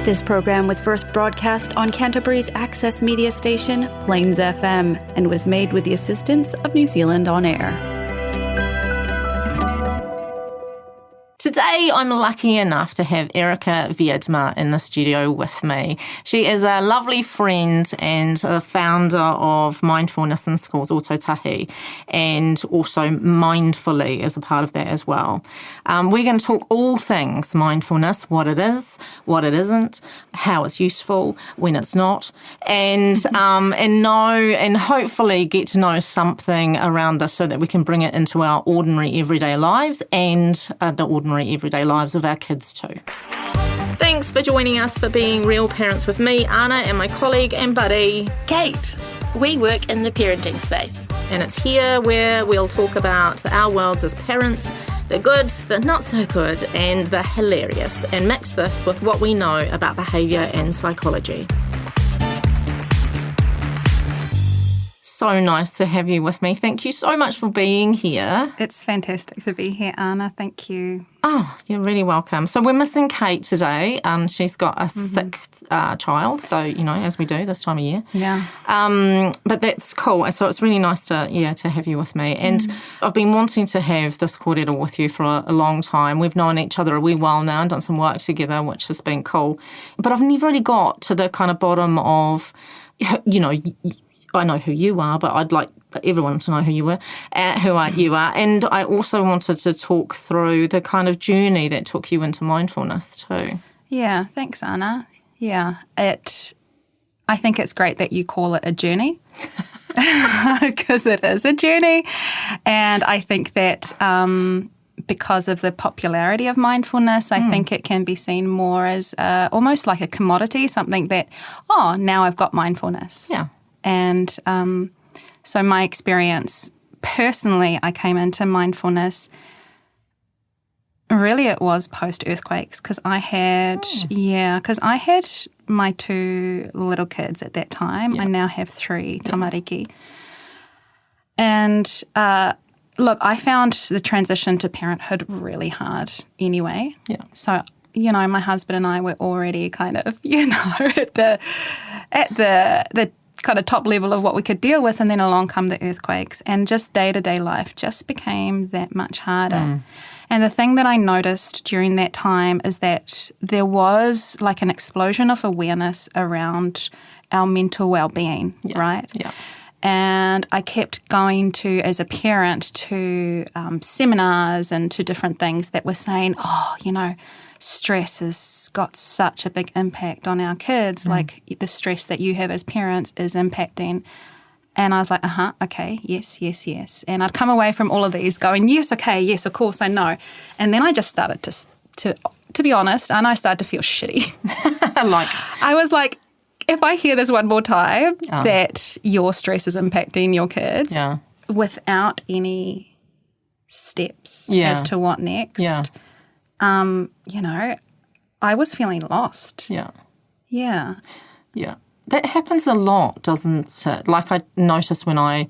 This program was first broadcast on Canterbury's access media station, Plains FM, and was made with the assistance of New Zealand On Air. Today, I'm lucky enough to have Erica Viedma in the studio with me. She is a lovely friend and a founder of Mindfulness in Schools Ōtautahi, and also Mindfuli is a part of that as well. We're going to talk all things mindfulness, what it is, what it isn't, how it's useful, when it's not, and hopefully get to know something around this so that we can bring it into our ordinary everyday lives and the ordinary everyday lives of our kids too. Thanks for joining us for Being Real Parents with me, Anna, and my colleague and buddy, Kate. We work in the parenting space. And it's here where we'll talk about our worlds as parents, the good, the not so good, and the hilarious, and mix this with what we know about behaviour and psychology. So nice to have you with me. Thank you so much for being here. It's fantastic to be here, Anna. Thank you. Oh, you're really welcome. So we're missing Kate today. She's got a sick child, so, as we do this time of year. Yeah. But that's cool. So it's really nice to have you with me. And I've been wanting to have this kōrero with you for a long time. We've known each other a wee while now and done some work together, which has been cool. But I've never really got to the kind of bottom of, I know who you are, but I'd like everyone to know who you are. And I also wanted to talk through the kind of journey that took you into mindfulness too. Yeah, thanks, Anna. Yeah, I think it's great that you call it a journey because it is a journey. And I think that because of the popularity of mindfulness, I think it can be seen more as almost like a commodity, something that, now I've got mindfulness. Yeah. And so my experience, personally, I came into mindfulness, really it was post-earthquakes because I had my 2 little kids at that time. Yeah. I now have 3, tamariki. And look, I found the transition to parenthood really hard anyway. Yeah. So, my husband and I were already kind of, at the kind of top level of what we could deal with, and then along come the earthquakes, and just day-to-day life just became that much harder. And the thing that I noticed during that time is that there was like an explosion of awareness around our mental well-being, right? Yeah. And I kept going to, as a parent, to seminars and to different things that were saying, stress has got such a big impact on our kids, like the stress that you have as parents is impacting. And I was like, okay, yes. And I'd come away from all of these going, yes, okay, yes, of course, I know. And then I just started to be honest, and I started to feel shitty. I was like, if I hear this one more time that your stress is impacting your kids without any steps as to what next, I was feeling lost. Yeah. Yeah. Yeah. That happens a lot, doesn't it? Like I notice when I,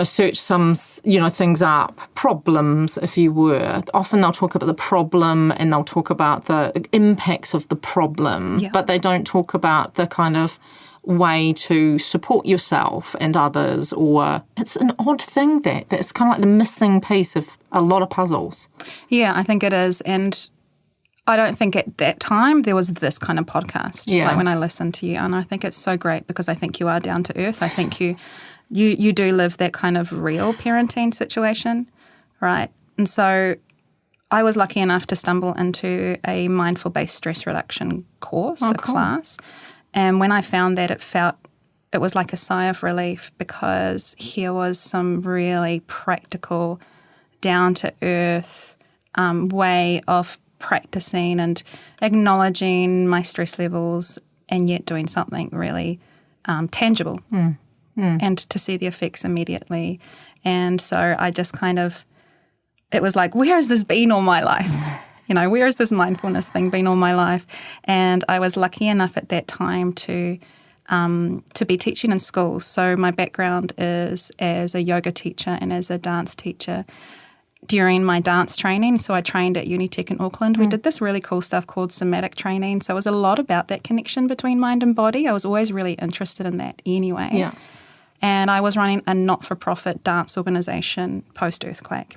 search some, things up, problems, if you were, often they'll talk about the problem and they'll talk about the impacts of the problem, but they don't talk about the kind of way to support yourself and others, or it's an odd thing that's kind of like the missing piece of a lot of puzzles. Yeah, I think it is. And I don't think at that time there was this kind of podcast, like when I listened to you. And I think it's so great because I think you are down to earth. I think you do live that kind of real parenting situation, right? And so I was lucky enough to stumble into a mindful-based stress reduction course, class. And when I found that, it was like a sigh of relief because here was some really practical, down-to-earth way of practicing and acknowledging my stress levels and yet doing something really tangible and to see the effects immediately. And so I just it was like, where has this been all my life? Where has this mindfulness thing been all my life? And I was lucky enough at that time to be teaching in schools. So my background is as a yoga teacher and as a dance teacher. during my dance training. So I trained at Unitec in Auckland. We did this really cool stuff called somatic training. So it was a lot about that connection between mind and body. I was always really interested in that anyway. Yeah. And I was running a not-for-profit dance organisation post-earthquake.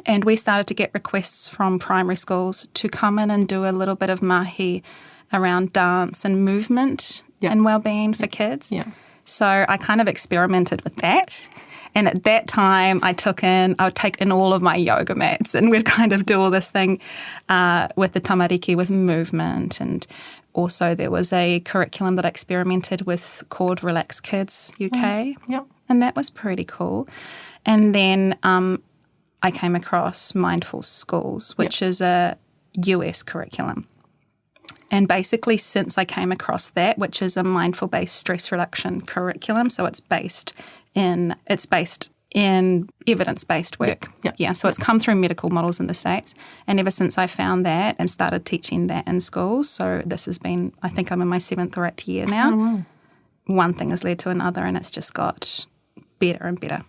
And we started to get requests from primary schools to come in and do a little bit of mahi around dance and movement and well-being for kids. Yeah. So I kind of experimented with that. And at that time, I would take in all of my yoga mats, and we'd kind of do all this thing with the tamariki, with movement. And also there was a curriculum that I experimented with called Relax Kids UK. Yeah. And that was pretty cool. And then I came across Mindful Schools, which is a US curriculum. And basically since I came across that, which is a mindful-based stress reduction curriculum, so it's based in evidence-based work. So it's come through medical models in the States. And ever since I found that and started teaching that in schools, so this has been, I think I'm in my 7th or 8th year now, one thing has led to another, and it's just got better and better,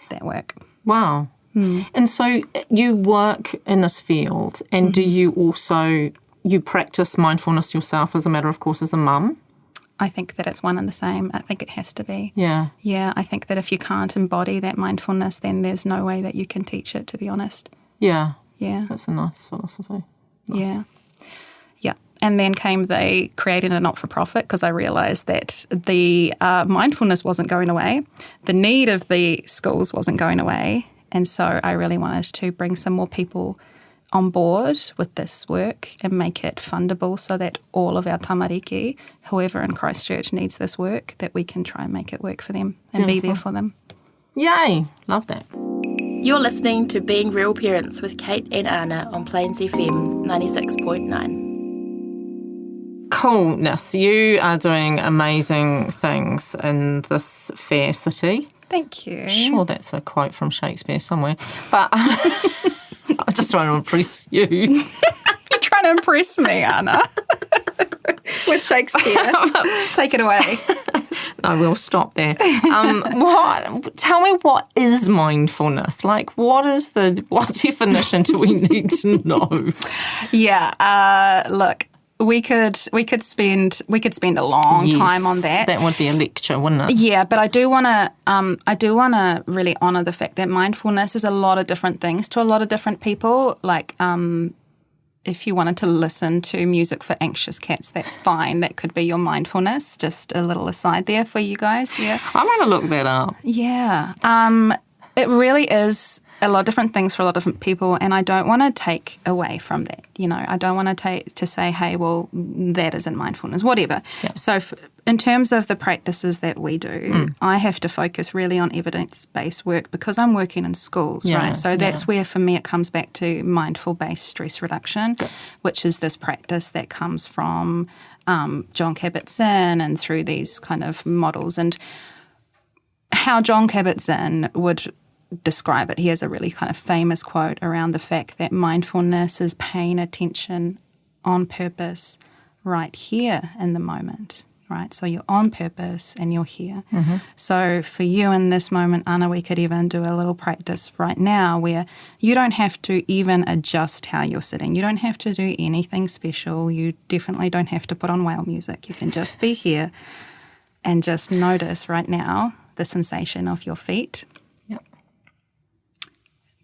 that work. Wow. And so you work in this field, and do you also, you practice mindfulness yourself as a matter of course as a mum? I think that it's one and the same. I think it has to be. Yeah. Yeah, I think that if you can't embody that mindfulness, then there's no way that you can teach it, to be honest. Yeah. Yeah. That's a nice philosophy. Nice. Yeah. Yeah. And then they created a not-for-profit because I realised that the mindfulness wasn't going away. The need of the schools wasn't going away. And so I really wanted to bring some more people on board with this work and make it fundable so that all of our tamariki, whoever in Christchurch needs this work, that we can try and make it work for them and be there for them. Yay! Love that. You're listening to Being Real Parents with Kate and Anna on Plains FM 96.9. Coolness. You are doing amazing things in this fair city. Thank you. Sure, that's a quote from Shakespeare somewhere. But I'm just trying to impress you. You're trying to impress me, Anna. With Shakespeare. Take it away. No, we'll stop there. Tell me, what is mindfulness? Like, what definition do we need to know? Yeah, look, we could spend a long time on that. That would be a lecture, wouldn't it? Yeah, but I do want to really honour the fact that mindfulness is a lot of different things to a lot of different people. Like, if you wanted to listen to music for anxious cats, that's fine. That could be your mindfulness. Just a little aside there for you guys. Yeah, I'm going to look that up. Yeah, it really is a lot of different things for a lot of different people, and I don't want to take away from that. You know, I don't want to say, hey, well, that isn't mindfulness, whatever. Yeah. So in terms of the practices that we do, I have to focus really on evidence-based work because I'm working in schools, right? So that's where, for me, it comes back to mindful-based stress reduction, which is this practice that comes from Jon Kabat-Zinn and through these kind of models. And how Jon Kabat-Zinn would describe it, he has a really kind of famous quote around the fact that mindfulness is paying attention on purpose right here in the moment, right? So you're on purpose and you're here. Mm-hmm. So for you in this moment, Anna, we could even do a little practice right now where you don't have to even adjust how you're sitting. You don't have to do anything special. You definitely don't have to put on whale music. You can just be here and just notice right now the sensation of your feet.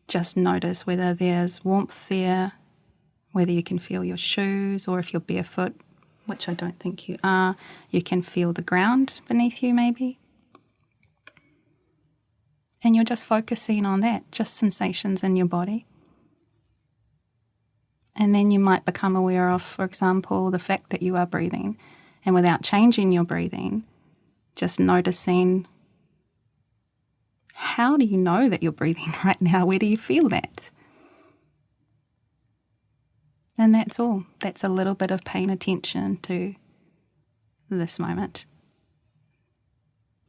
Just notice whether there's warmth there, whether you can feel your shoes, or if you're barefoot, which I don't think you are, you can feel the ground beneath you maybe. And you're just focusing on that, just sensations in your body. And then you might become aware of, for example, the fact that you are breathing. And without changing your breathing, just noticing, how do you know that you're breathing right now? Where do you feel that? And that's all. That's a little bit of paying attention to this moment.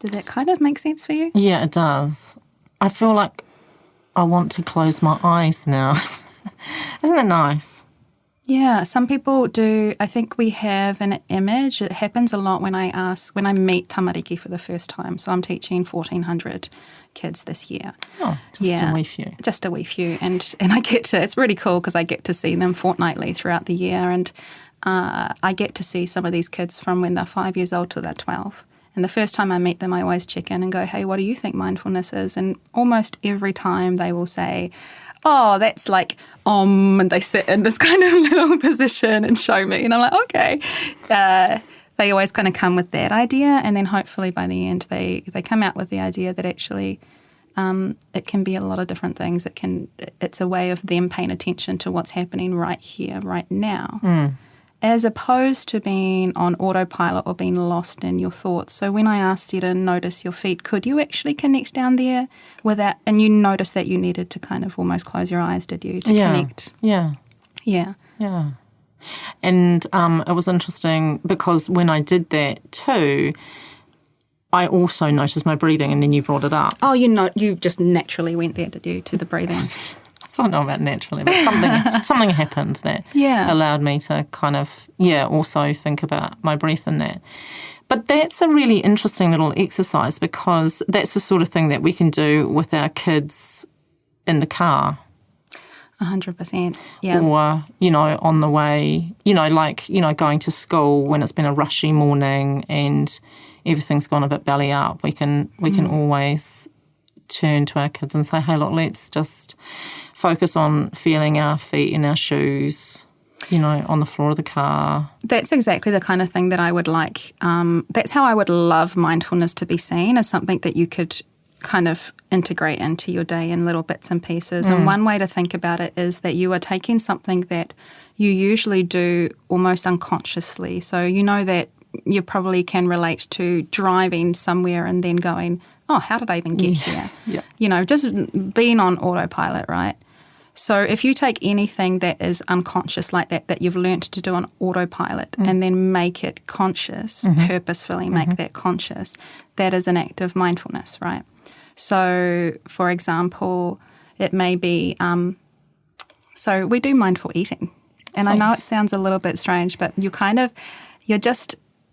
Does that kind of make sense for you? Yeah, it does. I feel like I want to close my eyes now. Isn't that nice? Yeah, some people do. I think we have an image. It happens a lot when I meet tamariki for the first time. So I'm teaching 1,400 kids this year. Oh, just a wee few. Just a wee few. And I get to, it's really cool because I get to see them fortnightly throughout the year. And I get to see some of these kids from when they're 5 years old till they're 12. And the first time I meet them, I always check in and go, hey, what do you think mindfulness is? And almost every time they will say, oh, that's like and they sit in this kind of little position and show me. And I'm like, okay. They always kind of come with that idea. And then hopefully by the end they come out with the idea that actually it can be a lot of different things. It's a way of them paying attention to what's happening right here, right now. As opposed to being on autopilot or being lost in your thoughts. So when I asked you to notice your feet, could you actually connect down there with that? And you noticed that you needed to kind of almost close your eyes, did you, to connect? Yeah. And it was interesting because when I did that too, I also noticed my breathing, and then you brought it up. Oh, you just naturally went there, did you, to the breathing? I don't know about naturally, but something happened that allowed me to kind of, also think about my breath in that. But that's a really interesting little exercise because that's the sort of thing that we can do with our kids in the car. 100%, yeah. Or, on the way, going to school when it's been a rushy morning and everything's gone a bit belly up. We can always turn to our kids and say, hey, look, let's just focus on feeling our feet in our shoes, on the floor of the car. That's exactly the kind of thing that I would like. That's how I would love mindfulness to be seen, as something that you could kind of integrate into your day in little bits and pieces. And one way to think about it is that you are taking something that you usually do almost unconsciously. So you know that you probably can relate to driving somewhere and then going, oh, how did I even get here? Yeah. Just being on autopilot, right? So if you take anything that is unconscious like that you've learnt to do on autopilot and then make it conscious, purposefully make that conscious, that is an act of mindfulness, right? So, for example, it may be, so we do mindful eating. And I know it sounds a little bit strange, but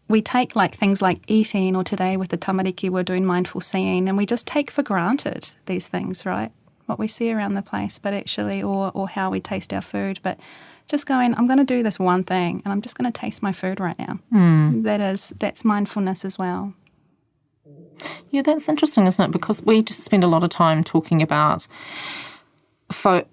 we take like things like eating, or today with the tamariki we're doing mindful seeing, and we just take for granted these things, right? What we see around the place, but actually, or how we taste our food, but just going, I'm going to do this one thing and I'm just going to taste my food right now. That's mindfulness as well. Yeah, that's interesting, isn't it? Because we just spend a lot of time talking about, the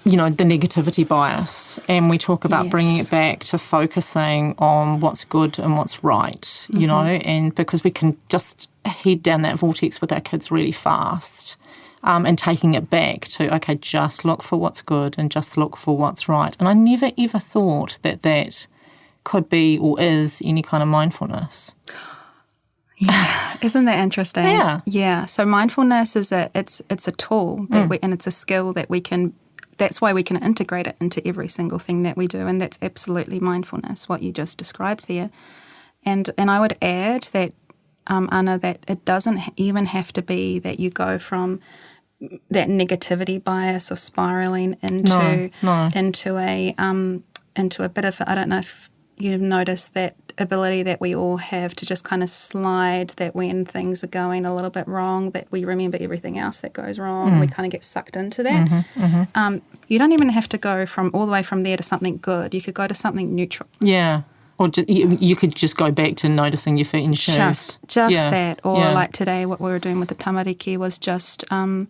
negativity bias, and we talk about bringing it back to focusing on what's good and what's right, and because we can just head down that vortex with our kids really fast. And taking it back to, okay, just look for what's good and just look for what's right. And I never ever thought that could be or is any kind of mindfulness. Yeah, isn't that interesting? Yeah. So mindfulness is it's a tool that and it's a skill that we can. That's why we can integrate it into every single thing that we do, and that's absolutely mindfulness. What you just described there, and I would add that, Anna, that it doesn't even have to be that you go from that negativity bias or spiraling into a bit of, I don't know if you've noticed that ability that we all have to just kind of slide, that when things are going a little bit wrong, that we remember everything else that goes wrong and we kind of get sucked into that. You don't even have to go all the way from there to something good. You could go to something neutral. Yeah. Or you could just go back to noticing your feet in your shoes. Just that. Or like today, what we were doing with the tamariki was just kind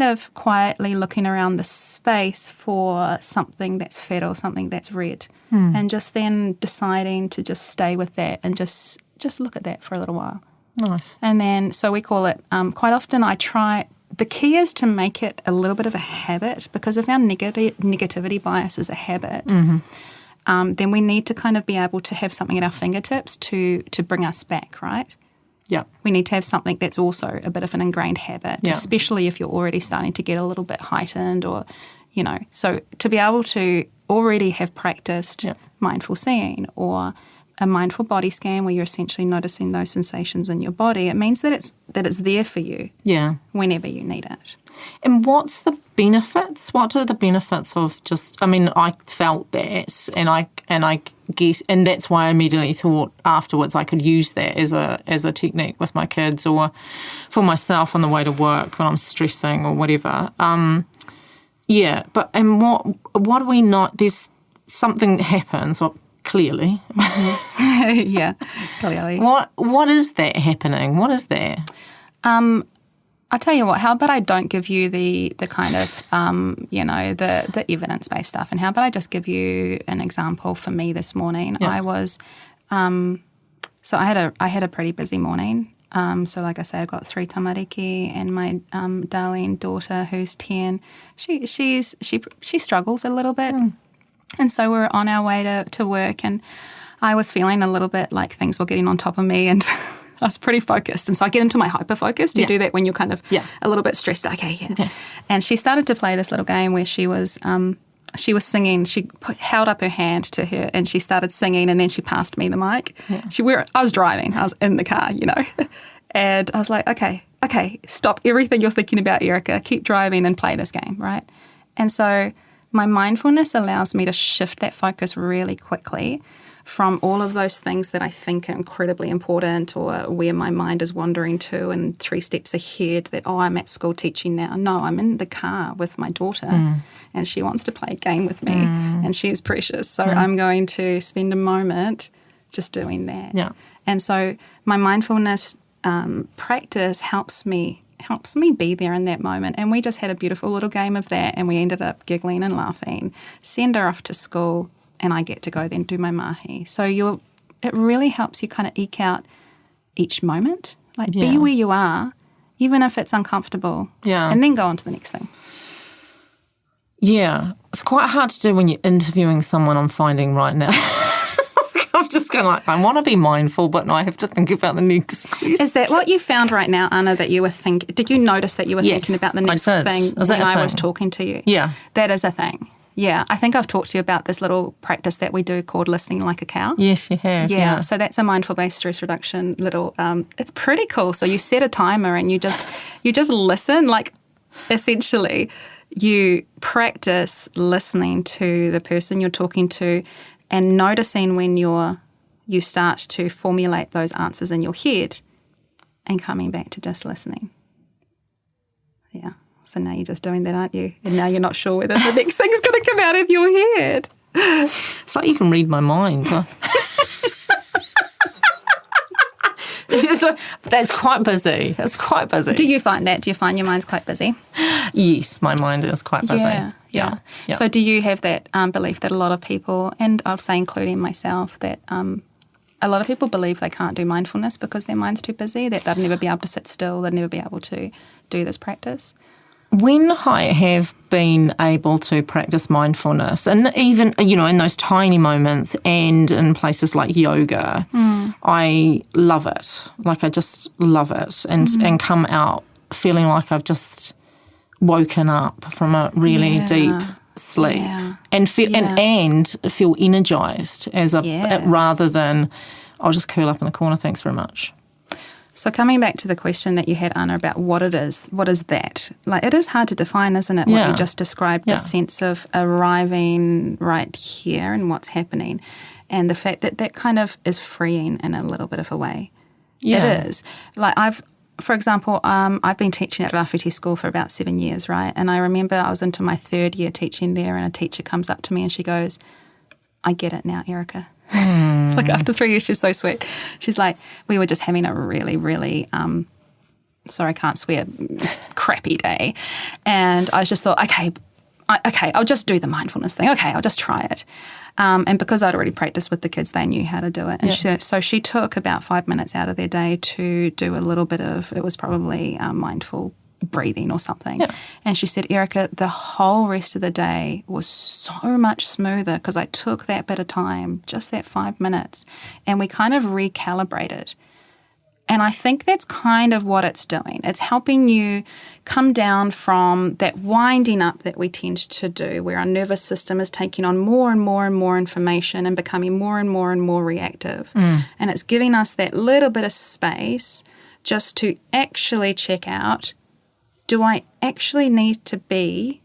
of quietly looking around the space for something that's fed or something that's red. And just then deciding to just stay with that and just look at that for a little while. Nice. And then, so we call it, quite often the key is to make it a little bit of a habit, because if our negativity bias is a habit, then we need to kind of be able to have something at our fingertips to bring us back, right? Yeah. We need to have something that's also a bit of an ingrained habit, especially if you're already starting to get a little bit heightened or, so to be able to already have practiced mindful seeing or a mindful body scan where you're essentially noticing those sensations in your body, it means that it's there for you whenever you need it. And what's the benefits? What are the benefits of just? I mean, I felt that, and I guess, and that's why I immediately thought afterwards I could use that as a technique with my kids or for myself on the way to work when I'm stressing or whatever. Yeah, but and what do we not? There's something that happens. Well, clearly, yeah, clearly. What is that happening? What is that? I tell you what, how about I don't give you the kind of, the evidence-based stuff, and how about I just give you an example for me this morning. Yeah. I was, so I had a pretty busy morning. So like I say, I've got 3 tamariki, and my darling daughter who's 10, she struggles a little bit. And so we're on our way to work, and I was feeling a little bit like things were getting on top of me, and I was pretty focused. And so I get into my hyper-focus. You do that when you're kind of a little bit stressed. Okay, yeah. And she started to play this little game where she was singing. She held up her hand to her, and she started singing, and then she passed me the mic. Yeah. I was driving. I was in the car, And I was like, okay, stop everything you're thinking about, Erica. Keep driving and play this game, right? And so my mindfulness allows me to shift that focus really quickly from all of those things that I think are incredibly important, or where my mind is wandering to and 3 steps ahead, that, I'm at school teaching now. No, I'm in the car with my daughter and she wants to play a game with me and she is precious. So I'm going to spend a moment just doing that. Yeah. And so my mindfulness practice helps me be there in that moment. And we just had a beautiful little game of that, and we ended up giggling and laughing, send her off to school, and I get to go then do my mahi. So it really helps you kind of eke out each moment. Like, be where you are, even if it's uncomfortable, and then go on to the next thing. Yeah. It's quite hard to do when you're interviewing someone, I'm finding right now. I'm just going like, I want to be mindful, but I have to think about the next question. Is that what you found right now, Anna, that you were thinking? Did you notice that you were thinking about the next thing when I was talking to you? Yeah. That is a thing. Yeah, I think I've talked to you about this little practice that we do called listening like a cow. Yes, you have. Yeah, so that's a mindful-based stress reduction little, it's pretty cool. So you set a timer and you just listen, like essentially you practice listening to the person you're talking to and noticing when you start to formulate those answers in your head and coming back to just listening. Yeah. So now you're just doing that, aren't you? And now you're not sure whether the next thing's going to come out of your head. It's like you can read my mind. Huh? That's quite busy. It's quite busy. Do you find that? Do you find your mind's quite busy? Yes, my mind is quite busy. Yeah. So do you have that belief that a lot of people, and I'd say including myself, that a lot of people believe they can't do mindfulness because their mind's too busy, that they'd never be able to sit still, they'd never be able to do this practice? When I have been able to practice mindfulness, and even, in those tiny moments and in places like yoga, I love it. Like, I just love it and come out feeling like I've just woken up from a really deep sleep and feel energized rather than I'll just curl up in the corner, thanks very much. So coming back to the question that you had, Anna, about what it is that? Like, it is hard to define, isn't it, what you just described, the sense of arriving right here and what's happening, and the fact that that kind of is freeing in a little bit of a way. Yeah. It is. Like, for example, I've been teaching at Rāwhiti School for about 7 years, right? And I remember I was into my 3rd year teaching there, and a teacher comes up to me and she goes, I get it now, Erica. Like, after 3 years, she's so sweet. She's like, we were just having a really, really, sorry, I can't swear, crappy day. And I just thought, okay, I'll just do the mindfulness thing. Okay, I'll just try it. And because I'd already practiced with the kids, they knew how to do it. And so she took about 5 minutes out of their day to do a little bit of, it was probably mindful breathing or something. Yeah. And she said, Erica, the whole rest of the day was so much smoother because I took that bit of time, just that 5 minutes, and we kind of recalibrated. And I think that's kind of what it's doing. It's helping you come down from that winding up that we tend to do, where our nervous system is taking on more and more and more information and becoming more and more and more reactive. And it's giving us that little bit of space just to actually check out, do I actually need to be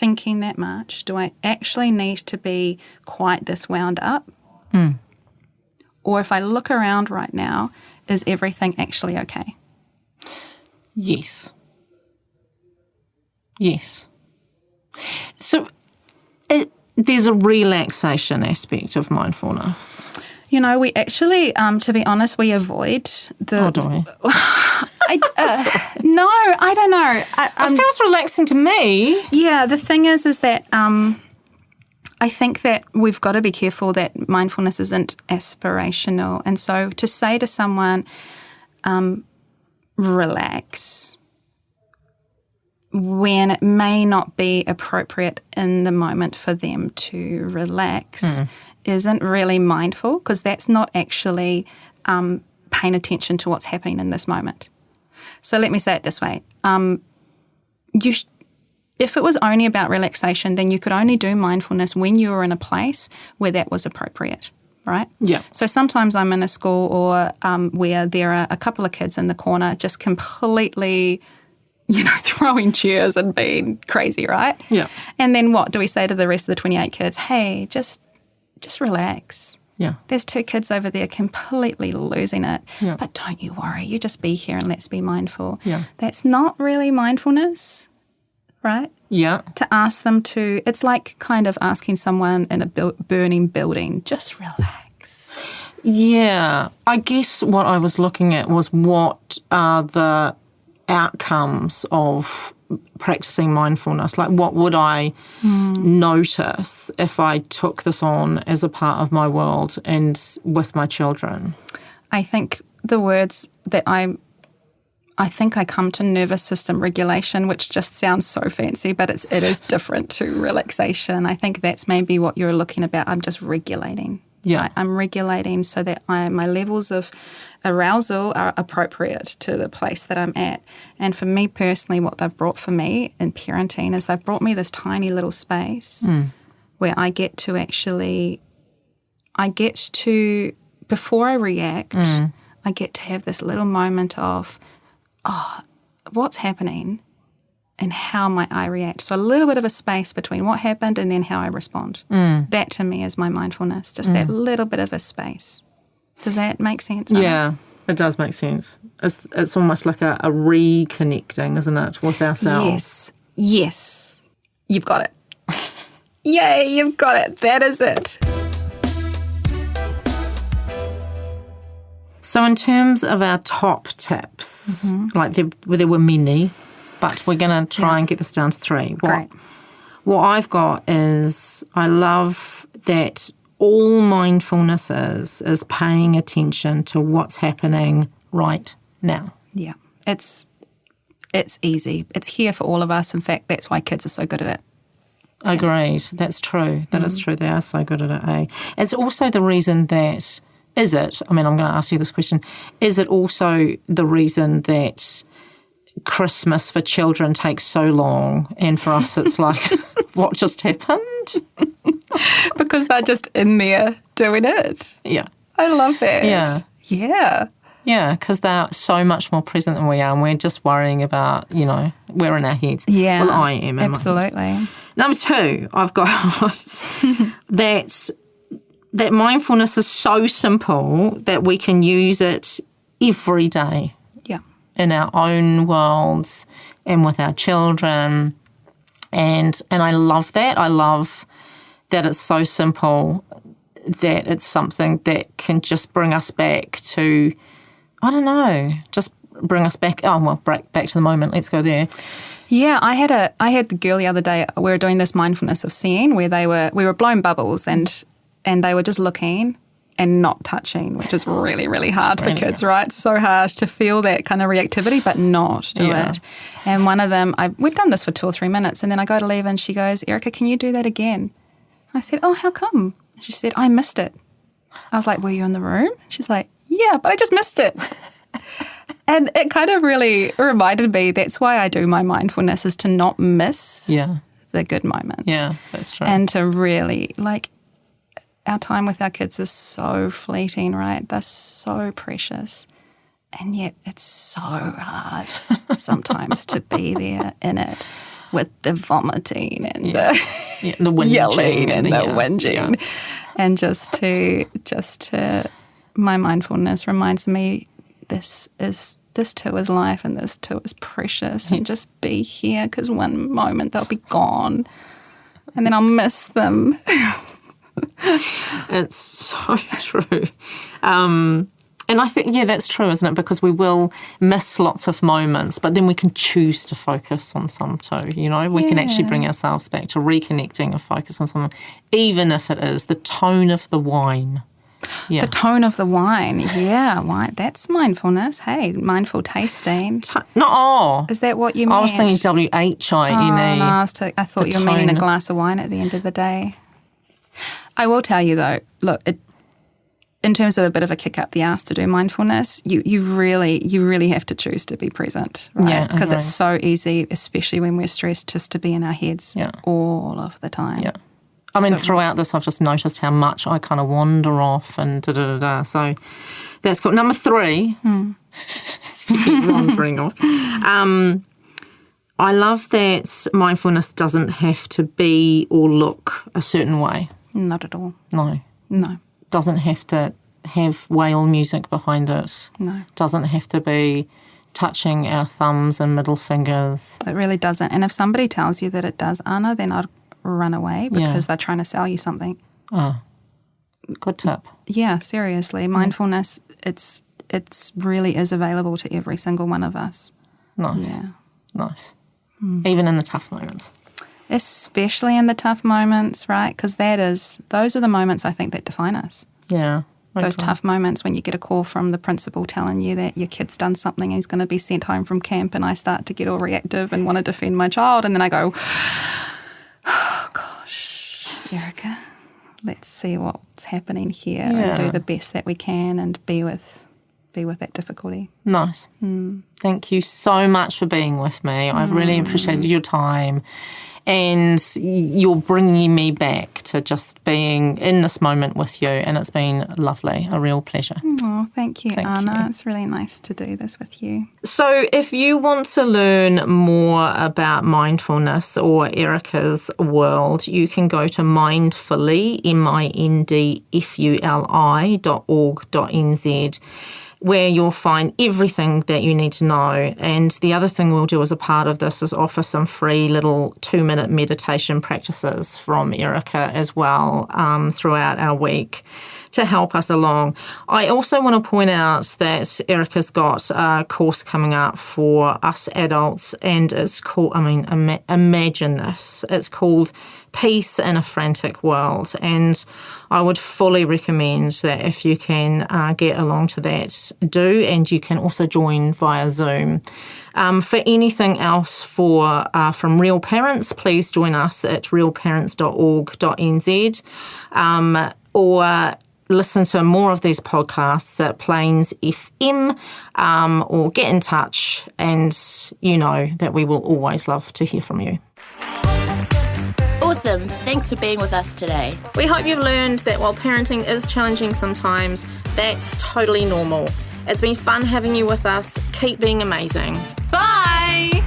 thinking that much? Do I actually need to be quite this wound up? Or if I look around right now, is everything actually okay? Yes. Yes. So there's a relaxation aspect of mindfulness. You know, we actually, to be honest, we avoid the... Oh, do we? No, I don't know. It feels relaxing to me. Yeah, the thing is that I think that we've got to be careful that mindfulness isn't aspirational. And so to say to someone, relax, when it may not be appropriate in the moment for them to relax isn't really mindful, because that's not actually paying attention to what's happening in this moment. So let me say it this way. If it was only about relaxation, then you could only do mindfulness when you were in a place where that was appropriate, right? Yeah. So sometimes I'm in a school or where there are a couple of kids in the corner just completely, throwing chairs and being crazy, right? Yeah. And then what do we say to the rest of the 28 kids? Hey, just relax. Yeah. There's 2 kids over there completely losing it. Yeah. But don't you worry. You just be here and let's be mindful. Yeah. That's not really mindfulness, right? Yeah. To ask them to, it's like kind of asking someone in a burning building, just relax. Yeah. I guess what I was looking at was what are the outcomes of practicing mindfulness? Like, what would I notice if I took this on as a part of my world and with my children? I think the words that I think I come to nervous system regulation, which just sounds so fancy, but it is different to relaxation. I think that's maybe what you're looking about. I'm just regulating. Yeah. I'm regulating so that my levels of arousal are appropriate to the place that I'm at. And for me personally, what they've brought for me in parenting is they've brought me this tiny little space where I get to before I react, I get to have this little moment of, what's happening and how might I react? So a little bit of a space between what happened and then how I respond. That to me is my mindfulness, just that little bit of a space. Does that make sense? Yeah, it does make sense. It's almost like a reconnecting, isn't it, with ourselves? Yes. You've got it. Yay, you've got it. That is it. So in terms of our top tips, like there were many, but we're going to try and get this down to 3. Great. What I've got is I love that all mindfulness is paying attention to what's happening right now. Yeah. It's easy. It's here for all of us. In fact, that's why kids are so good at it. Agreed. That's true. That is true. They are so good at it, eh? It's also the reason that, I'm going to ask you this question, is it also the reason that Christmas for children takes so long and for us it's like, what just happened? Because they're just in there doing it. Yeah. I love that. Yeah. Yeah. Yeah, because they're so much more present than we are, and we're just worrying about, we're in our heads. Yeah. Well, I am. Absolutely. Number 2, I've got that mindfulness is so simple that we can use it every day. Yeah. In our own worlds and with our children. And I love that. I love that it's so simple that it's something that can just bring us back to, I don't know, just bring us back, back to the moment. Let's go there. Yeah, I had the girl the other day, we were doing this mindfulness of seeing where we were blowing bubbles and they were just looking and not touching, which is really, really hard for kids, right? It's so hard to feel that kind of reactivity, but not do it. And one of them, we'd done this for 2 or 3 minutes, and then I go to leave and she goes, Erica, can you do that again? I said, oh, how come? She said, I missed it. I was like, were you in the room? She's like, yeah, but I just missed it. And it kind of really reminded me, that's why I do my mindfulness, is to not miss the good moments. Yeah, that's true. And to really, our time with our kids is so fleeting, right? They're so precious. And yet it's so hard sometimes to be there in it. with the vomiting and the the whinging yelling and the whinging. And just to my mindfulness reminds me this too is life and this too is precious, and just be here, because one moment they'll be gone and then I'll miss them. It's so true. And I think, that's true, isn't it? Because we will miss lots of moments, but then we can choose to focus on some too, We can actually bring ourselves back to reconnecting and focus on something, even if it is the tone of the wine. Yeah. The tone of the wine, wine. That's mindfulness. Hey, mindful tasting. Is that what you meant? I was thinking WHINE. No, I thought you were meaning a glass of wine at the end of the day. I will tell you though, look, in terms of a bit of a kick up the arse to do mindfulness, you really have to choose to be present, right? Yeah, because it's so easy, especially when we're stressed, just to be in our heads all of the time. Yeah. I mean, throughout this, I've just noticed how much I kind of wander off and da-da-da-da. So that's cool. Number 3, wandering off. I love that mindfulness doesn't have to be or look a certain way. Not at all. No. Doesn't have to have whale music behind it. No. Doesn't have to be touching our thumbs and middle fingers. It really doesn't. And if somebody tells you that it does, Anna, then I'd run away, because they're trying to sell you something. Oh, good tip. Yeah, seriously. Mindfulness, it's really is available to every single one of us. Nice. Yeah. Nice. Even in the tough moments. Especially in the tough moments, right? Because those are the moments I think that define us. Yeah. Okay. Those tough moments when you get a call from the principal telling you that your kid's done something and he's going to be sent home from camp, and I start to get all reactive and want to defend my child, and then I go, oh gosh, Erica, let's see what's happening here and do the best that we can and be with that difficulty. Nice. Thank you so much for being with me. I've really appreciated your time, and you're bringing me back to just being in this moment with you, and it's been lovely, a real pleasure. Oh, thank you, Anna. It's really nice to do this with you. So if you want to learn more about mindfulness or Erica's world, you can go to Mindfuli, mindfuli.org.nz, where you'll find everything that you need to know. And the other thing we'll do as a part of this is offer some free little 2-minute meditation practices from Erica as well throughout our week to help us along. I also want to point out that Erica's got a course coming up for us adults, and it's called, imagine this, it's called Peace in a Frantic World. And I would fully recommend that if you can get along to that, do, and you can also join via Zoom. For anything else from Real Parents, please join us at realparents.org.nz, or listen to more of these podcasts at Plains FM, or get in touch, and you know that we will always love to hear from you. Awesome. Thanks for being with us today. We hope you've learned that while parenting is challenging sometimes, that's totally normal. It's been fun having you with us. Keep being amazing. Bye!